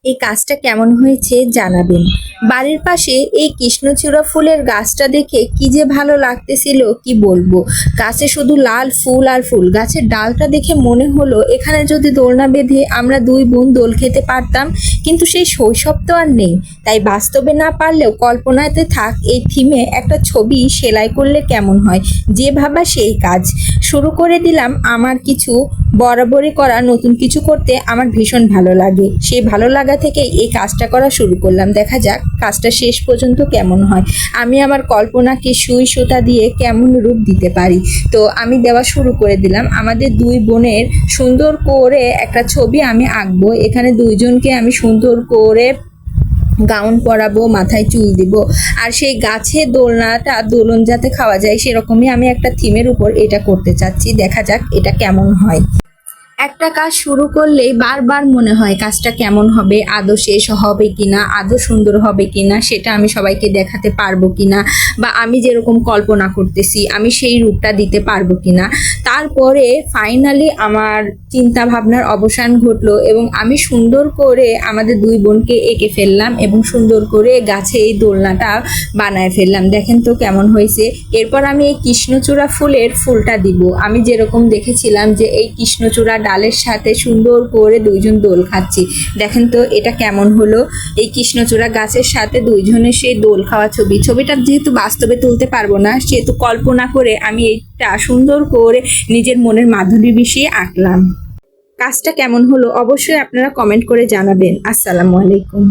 এই কাজটা কেমন হয়েছে জানাবেন। বাড়ির পাশে এই কৃষ্ণচূড়া ফুলের গাছটা দেখে কি যে ভালো লাগতেছিল কি বলবো। গাছে শুধু লাল ফুল আর ফুল, গাছের ডালটা দেখে মনে হলো এখানে যদি দোলনা বেঁধে আমরা দুই বোন দোল খেতে পারতাম, কিন্তু সেই শৈশব তো আর নেই। তাই বাস্তবে না পারলেও কল্পনাতে থাক এই থিমে একটা ছবি সেলাই করলে কেমন হয়। যে ভাবা সেই কাজ। শুরু করে দিলাম। আমার কিছু বরাবরই করা নতুন কিছু করতে আমার ভীষণ ভালো লাগে, সেই ভালো লাগা থেকেই এই কাজটা করা শুরু করলাম। দেখা যাক কাজটা শেষ পর্যন্ত কেমন হয়, আমি আমার কল্পনাকে সুই সুতা দিয়ে কেমন রূপ দিতে পারি। তো আমি দেওয়া শুরু করে দিলাম। আমাদের দুই বোনের সুন্দর করে একটা ছবি আমি আঁকবো। এখানে দুইজনকে আমি সুন্দর করে গাউন পরাবো, মাথায় চুল দিব, আর সেই গাছে দোলনাটা দোলন যাতে খাওয়া যায় সেরকমই আমি একটা থিমের উপর এটা করতে চাচ্ছি। দেখা যাক এটা কেমন হয়। একটা কাজ শুরু করলেই বারবার মনে হয় কাজটা কেমন হবে, আদৌ শেষ হবে কিনা, আদৌ সুন্দর হবে কিনা, সেটা আমি সবাইকে দেখাতে পারবো কিনা, বা আমি যেরকম কল্পনা করতেছি আমি সেই রূপটা দিতে পারবো কিনা। তারপরে ফাইনালি আমার চিন্তা ভাবনার অবসান ঘটলো এবং আমি সুন্দর করে আমাদের দুই বোনকে এঁকে ফেললাম এবং সুন্দর করে গাছে এই দোলনাটা বানায় ফেললাম। দেখেন তো কেমন হয়েছে। এরপর আমি এই কৃষ্ণচূড়া ফুলের ফুলটা দিব। আমি যেরকম দেখেছিলাম যে এই কৃষ্ণচূড়া ডালের সাথে সুন্দর করে দুইজন দোল খাচ্ছি। দেখেন তো এটা কেমন হলো। এই কৃষ্ণচূড়া গাছের সাথে দুইজনের সেই দোল খাওয়া ছবিটা যেহেতু বাস্তবে তুলতে পারবো না, সেহেতু কল্পনা করে আমি এইটা সুন্দর করে নিজের মনের মাধুরী মিশিয়ে আঁকলাম। কাজটা কেমন হলো অবশ্যই আপনারা কমেন্ট করে জানাবেন। আসসালামু আলাইকুম।